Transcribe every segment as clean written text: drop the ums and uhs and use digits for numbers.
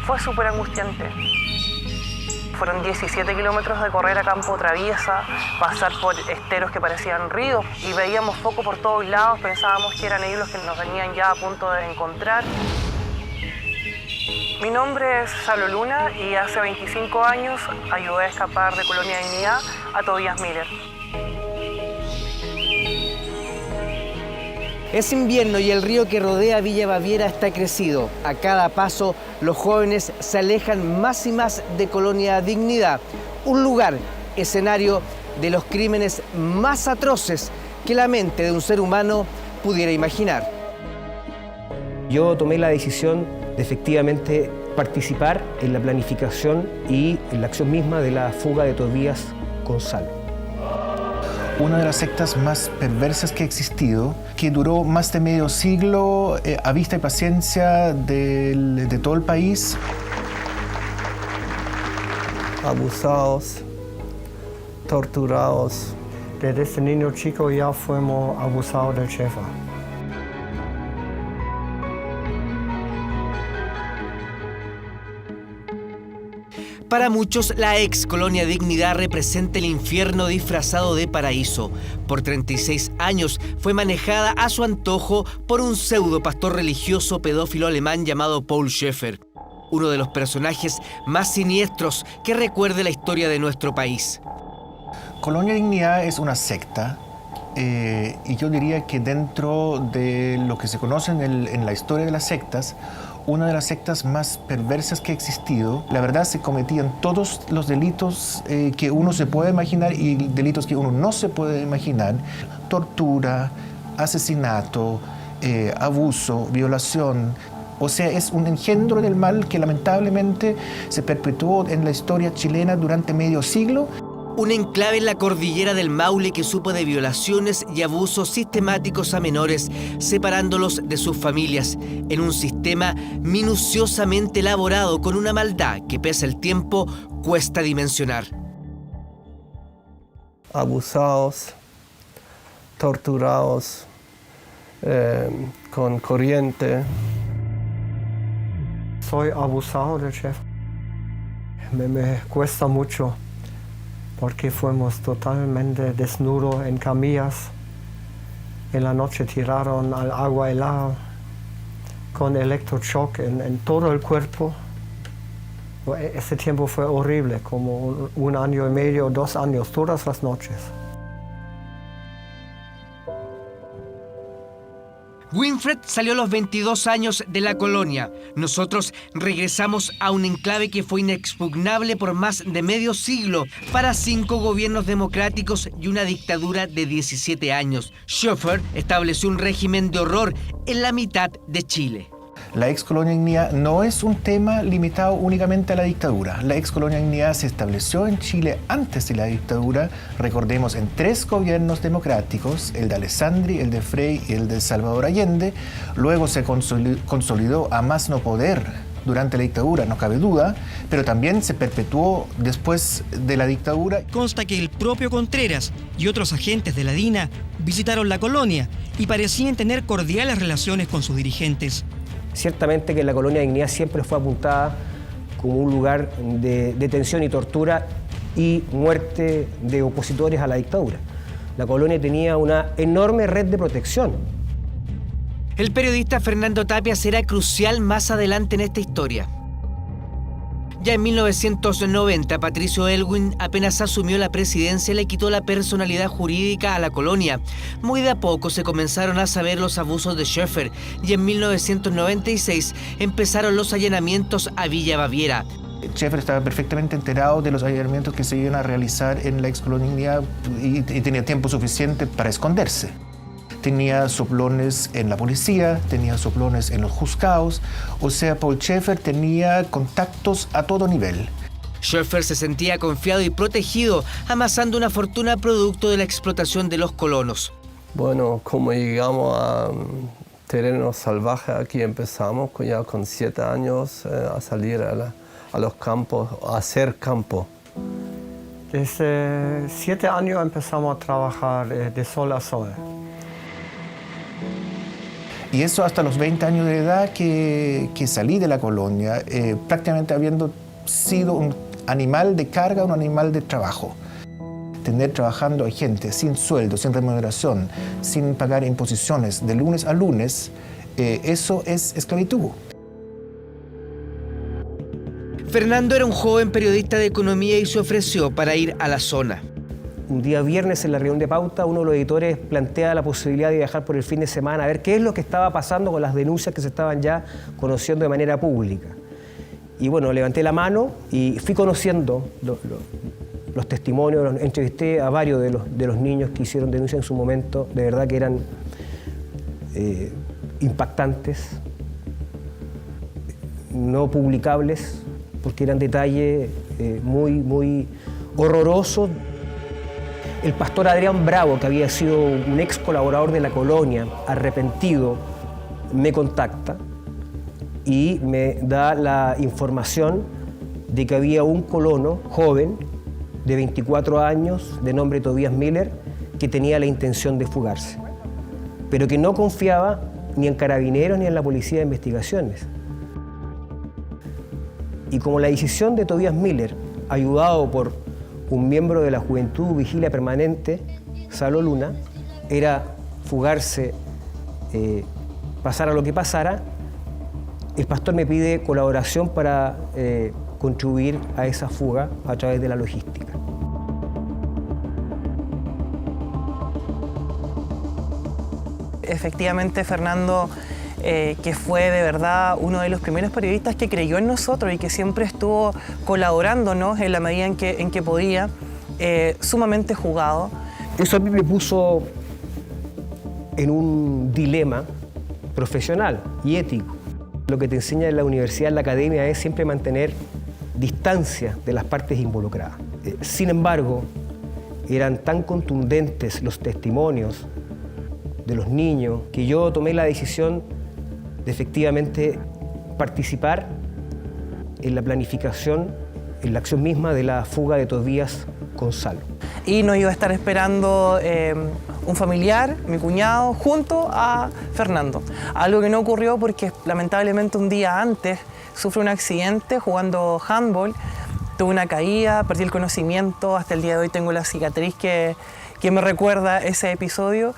Fue súper angustiante. Fueron 17 kilómetros de correr a campo traviesa, pasar por esteros que parecían ríos y veíamos foco por todos lados, pensábamos que eran ellos los que nos venían ya a punto de encontrar. Mi nombre es Salo Luna y hace 25 años ayudé a escapar de Colonia Dignidad a Tobias Miller. Es invierno y el río que rodea Villa Baviera está crecido. A cada paso, los jóvenes se alejan más y más de Colonia Dignidad, un lugar, escenario de los crímenes más atroces que la mente de un ser humano pudiera imaginar. Yo tomé la decisión de efectivamente participar en la planificación y en la acción misma de la fuga de Tobías Gonzalo. Una de las sectas más perversas que ha existido, que duró más de medio siglo a vista y paciencia de todo el país. Abusados, torturados. Desde este niño chico ya fuimos abusados del Schäfer. Para muchos, la ex Colonia Dignidad representa el infierno disfrazado de paraíso. Por 36 años fue manejada a su antojo por un pseudo pastor religioso pedófilo alemán llamado Paul Schäfer, uno de los personajes más siniestros que recuerde la historia de nuestro país. Colonia Dignidad es una secta y yo diría que dentro de lo que se conoce en la historia de las sectas, una de las sectas más perversas que ha existido. La verdad, se cometían todos los delitos que uno se puede imaginar y delitos que uno no se puede imaginar. Tortura, asesinato, abuso, violación. O sea, es un engendro del mal que lamentablemente se perpetuó en la historia chilena durante medio siglo. Un enclave en la cordillera del Maule que supo de violaciones y abusos sistemáticos a menores, separándolos de sus familias, en un sistema minuciosamente elaborado con una maldad que, pese al tiempo, cuesta dimensionar. Abusados, torturados, con corriente. Soy abusado del Schäfer. Me cuesta mucho, porque fuimos totalmente desnudos en camillas. En la noche tiraron al agua helada, con electroshock en todo el cuerpo. Ese tiempo fue horrible, como 1 año y medio, 2 años, todas las noches. Winfred salió a los 22 años de la colonia. Nosotros regresamos a un enclave que fue inexpugnable por más de medio siglo para 5 gobiernos democráticos y una dictadura de 17 años. Schäfer estableció un régimen de horror en la mitad de Chile. La ex Colonia Dignidad no es un tema limitado únicamente a la dictadura. La ex Colonia Dignidad se estableció en Chile antes de la dictadura, recordemos, en 3 gobiernos democráticos, el de Alessandri, el de Frei y el de Salvador Allende. Luego se consolidó a más no poder durante la dictadura, no cabe duda, pero también se perpetuó después de la dictadura. Consta que el propio Contreras y otros agentes de la DINA visitaron la colonia y parecían tener cordiales relaciones con sus dirigentes. Ciertamente que la Colonia Dignidad siempre fue apuntada como un lugar de detención y tortura y muerte de opositores a la dictadura. La colonia tenía una enorme red de protección. El periodista Fernando Tapia será crucial más adelante en esta historia. Ya en 1990, Patricio Aylwin apenas asumió la presidencia, le quitó la personalidad jurídica a la colonia. Muy de a poco se comenzaron a saber los abusos de Schäfer y en 1996 empezaron los allanamientos a Villa Baviera. Schäfer estaba perfectamente enterado de los allanamientos que se iban a realizar en la ex Colonia y tenía tiempo suficiente para esconderse. Tenía soplones en la policía, tenía soplones en los juzgados, o sea, Paul Schäfer tenía contactos a todo nivel. Schäfer se sentía confiado y protegido, amasando una fortuna producto de la explotación de los colonos. Bueno, como llegamos a terreno salvaje, aquí empezamos ya con 7 años a salir a los campos, a hacer campo. Desde 7 años empezamos a trabajar de sol a sol. Y eso hasta los 20 años de edad que salí de la colonia, prácticamente habiendo sido un animal de carga, un animal de trabajo. Tener trabajando a gente sin sueldo, sin remuneración, sin pagar imposiciones de lunes a lunes, eso es esclavitud. Fernando era un joven periodista de economía y se ofreció para ir a la zona. Un día viernes en la reunión de pauta, uno de los editores plantea la posibilidad de viajar por el fin de semana a ver qué es lo que estaba pasando con las denuncias que se estaban ya conociendo de manera pública. Y bueno, levanté la mano y fui conociendo los testimonios, entrevisté a varios de los niños que hicieron denuncia en su momento, de verdad que eran impactantes, no publicables, porque eran detalles muy horrorosos. El pastor Adrián Bravo, que había sido un ex colaborador de la colonia, arrepentido, me contacta y me da la información de que había un colono joven de 24 años, de nombre Tobías Miller, que tenía la intención de fugarse, pero que no confiaba ni en Carabineros ni en la Policía de Investigaciones. Y como la decisión de Tobías Miller, ayudado por un miembro de la Juventud Vigilia Permanente, Salo Luna, era fugarse, pasara lo que pasara, el pastor me pide colaboración para contribuir a esa fuga a través de la logística. Efectivamente, Fernando, que fue de verdad uno de los primeros periodistas que creyó en nosotros y que siempre estuvo colaborándonos en la medida en que podía, sumamente jugado. Eso a mí me puso en un dilema profesional y ético. Lo que te enseña en la universidad, en la academia, es siempre mantener distancia de las partes involucradas. Sin embargo, eran tan contundentes los testimonios de los niños que yo tomé la decisión de efectivamente participar en la planificación, en la acción misma de la fuga de Tobías con Salo. Y nos iba a estar esperando un familiar, mi cuñado, junto a Fernando. Algo que no ocurrió porque lamentablemente un día antes sufrí un accidente jugando handball, tuve una caída, perdí el conocimiento, hasta el día de hoy tengo la cicatriz que me recuerda ese episodio.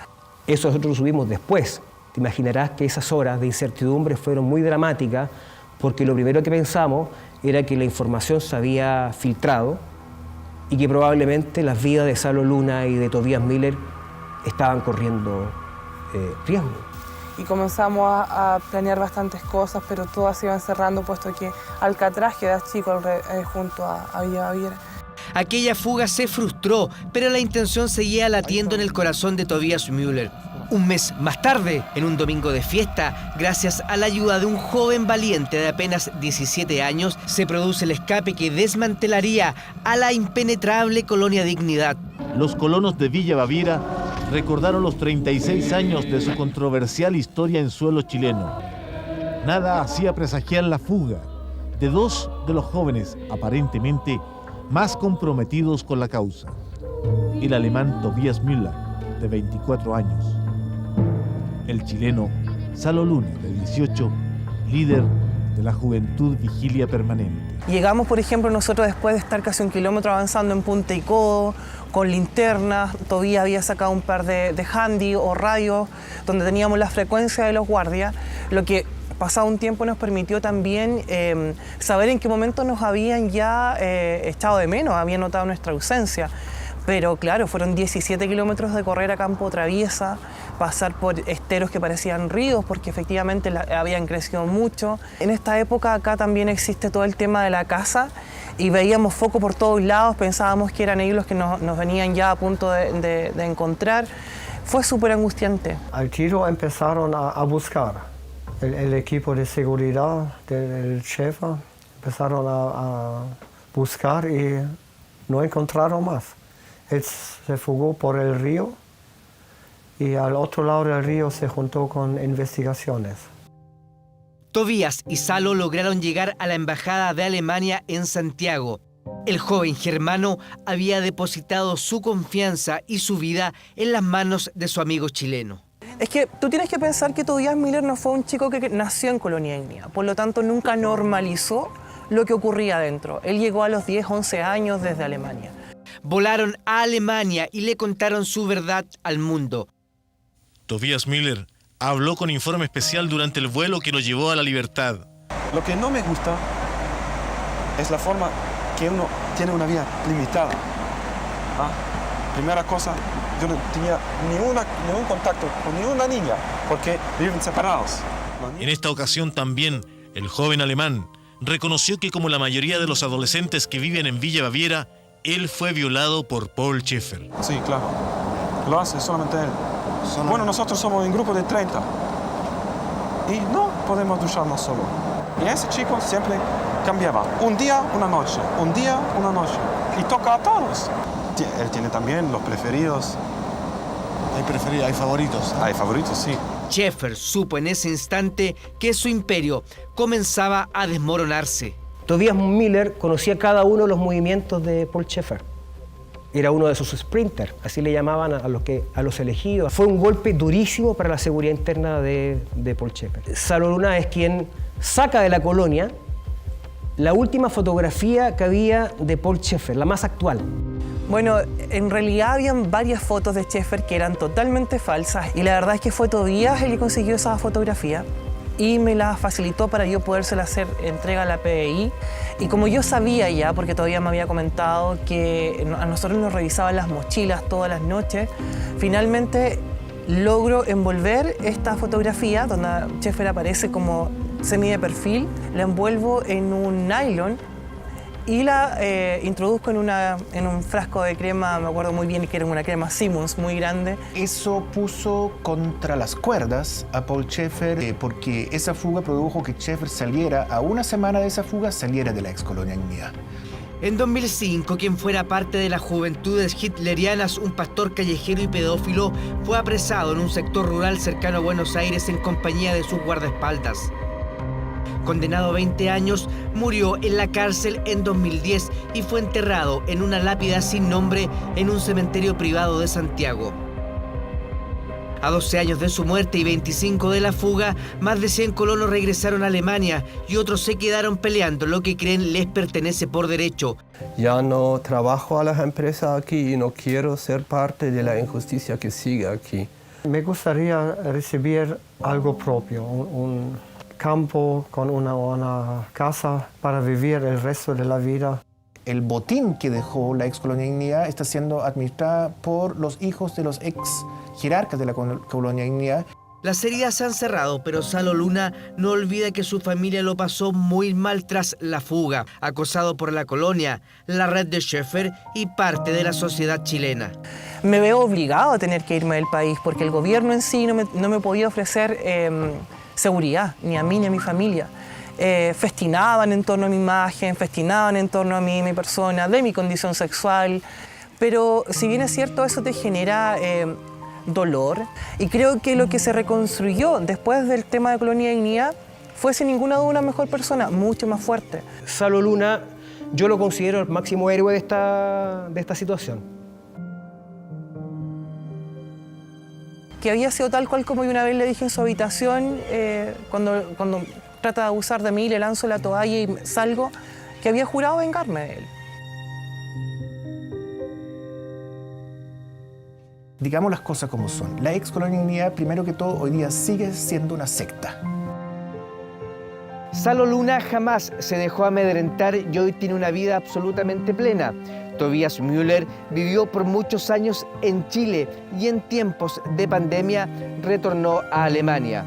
Eso nosotros lo subimos después. Te imaginarás que esas horas de incertidumbre fueron muy dramáticas porque lo primero que pensamos era que la información se había filtrado y que probablemente las vidas de Salo Luna y de Tobías Miller estaban corriendo riesgo. Y comenzamos a planear bastantes cosas, pero todas se iban cerrando puesto que Alcatraz queda chico junto a Villa Baviera. Aquella fuga se frustró, pero la intención seguía latiendo en el corazón de Tobías Müller. Un mes más tarde, en un domingo de fiesta, gracias a la ayuda de un joven valiente de apenas 17 años, se produce el escape que desmantelaría a la impenetrable colonia Dignidad. Los colonos de Villa Baviera recordaron los 36 años de su controversial historia en suelo chileno. Nada hacía presagiar la fuga de dos de los jóvenes aparentemente más comprometidos con la causa. El alemán Tobías Müller, de 24 años. El chileno Salo Luna, de 18, líder de la Juventud Vigilia Permanente. Llegamos, por ejemplo, nosotros después de estar casi 1 kilómetro avanzando en punta y codo, con linternas, Tobías había sacado un par de handy o radios donde teníamos la frecuencia de los guardias, lo que pasado un tiempo nos permitió también saber en qué momento nos habían ya echado de menos, habían notado nuestra ausencia. Pero claro, fueron 17 kilómetros de correr a campo traviesa, pasar por esteros que parecían ríos porque efectivamente habían crecido mucho. En esta época acá también existe todo el tema de la caza y veíamos foco por todos lados, pensábamos que eran ellos los que nos venían ya a punto de encontrar. Fue súper angustiante. Al tiro empezaron a buscar. El equipo de seguridad del jefe empezaron a buscar y no encontraron más. Él se fugó por el río y al otro lado del río se juntó con investigaciones. Tobías y Salo lograron llegar a la embajada de Alemania en Santiago. El joven germano había depositado su confianza y su vida en las manos de su amigo chileno. Es que tú tienes que pensar que Tobias Müller no fue un chico que nació en Colonia Ignea, por lo tanto nunca normalizó lo que ocurría adentro. Él llegó a los 10, 11 años desde Alemania. Volaron a Alemania y le contaron su verdad al mundo. Tobias Müller habló con Informe Especial durante el vuelo que lo llevó a la libertad. Lo que no me gusta es la forma que uno tiene una vida limitada. Primera cosa, yo no tenía ningún contacto con ninguna niña porque viven separados. En esta ocasión también, el joven alemán reconoció que, como la mayoría de los adolescentes que viven en Villa Baviera, él fue violado por Paul Schaeffer. Sí, claro. Lo hace solamente él. Bueno, nosotros somos un grupo de 30 y no podemos ducharnos solo. Y ese chico siempre cambiaba. Un día, una noche. Un día, una noche. Y toca a todos. Él tiene también los preferidos. Hay favoritos. Hay favoritos, sí. Schaeffer supo en ese instante que su imperio comenzaba a desmoronarse. Tobias Müller conocía cada uno de los movimientos de Paul Schaeffer. Era uno de sus sprinters, así le llamaban a los elegidos. Fue un golpe durísimo para la seguridad interna de Paul Schaeffer. Salo Luna es quien saca de la colonia la última fotografía que había de Paul Schaeffer, la más actual. Bueno, en realidad habían varias fotos de Schaeffer que eran totalmente falsas y la verdad es que fue Tobias el que consiguió esa fotografía y me la facilitó para yo podérsela hacer entrega a la PDI. Y como yo sabía ya, porque todavía me había comentado que a nosotros nos revisaban las mochilas todas las noches, finalmente logro envolver esta fotografía donde Schaeffer aparece como semi de perfil, la envuelvo en un nylon y la introduzco en un frasco de crema, me acuerdo muy bien que era una crema Simmons muy grande. Eso puso contra las cuerdas a Paul Schaeffer porque esa fuga produjo que Schaeffer saliera, a una semana de esa fuga, saliera de la ex Colonia Ignea. En 2005, quien fuera parte de las juventudes hitlerianas, un pastor callejero y pedófilo, fue apresado en un sector rural cercano a Buenos Aires en compañía de sus guardaespaldas. Condenado a 20 años, murió en la cárcel en 2010 y fue enterrado en una lápida sin nombre en un cementerio privado de Santiago. A 12 años de su muerte y 25 de la fuga, más de 100 colonos regresaron a Alemania y otros se quedaron peleando lo que creen les pertenece por derecho. Ya no trabajo a las empresas aquí y no quiero ser parte de la injusticia que sigue aquí. Me gustaría recibir algo propio, un campo con una casa para vivir el resto de la vida. El botín que dejó la ex Colonia Ignea está siendo administrada por los hijos de los ex jerarcas de la Colonia Ignea. Las heridas se han cerrado, pero Salo Luna no olvida que su familia lo pasó muy mal tras la fuga, acosado por la colonia, la red de Schaeffer y parte de la sociedad chilena. Me veo obligado a tener que irme del país porque el gobierno en sí no me podía ofrecer seguridad, ni a mí ni a mi familia. Festinaban en torno a mi imagen, festinaban en torno a mí, mi persona, de mi condición sexual, pero si bien es cierto, eso te genera dolor, y creo que lo que se reconstruyó después del tema de Colonia Ignea fue sin ninguna duda una mejor persona, mucho más fuerte. Salo Luna, yo lo considero el máximo héroe de esta situación. Que había sido tal cual como yo una vez le dije en su habitación, cuando trata de abusar de mí, le lanzo la toalla y salgo, que había jurado vengarme de él. Digamos las cosas como son. La ex Colonia Ignea, primero que todo, hoy día sigue siendo una secta. Salo Luna jamás se dejó amedrentar y hoy tiene una vida absolutamente plena. Tobias Müller vivió por muchos años en Chile y en tiempos de pandemia retornó a Alemania.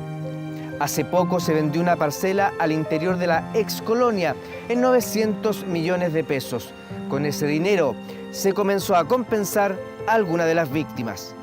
Hace poco se vendió una parcela al interior de la ex colonia en 900 millones de pesos. Con ese dinero se comenzó a compensar a alguna de las víctimas.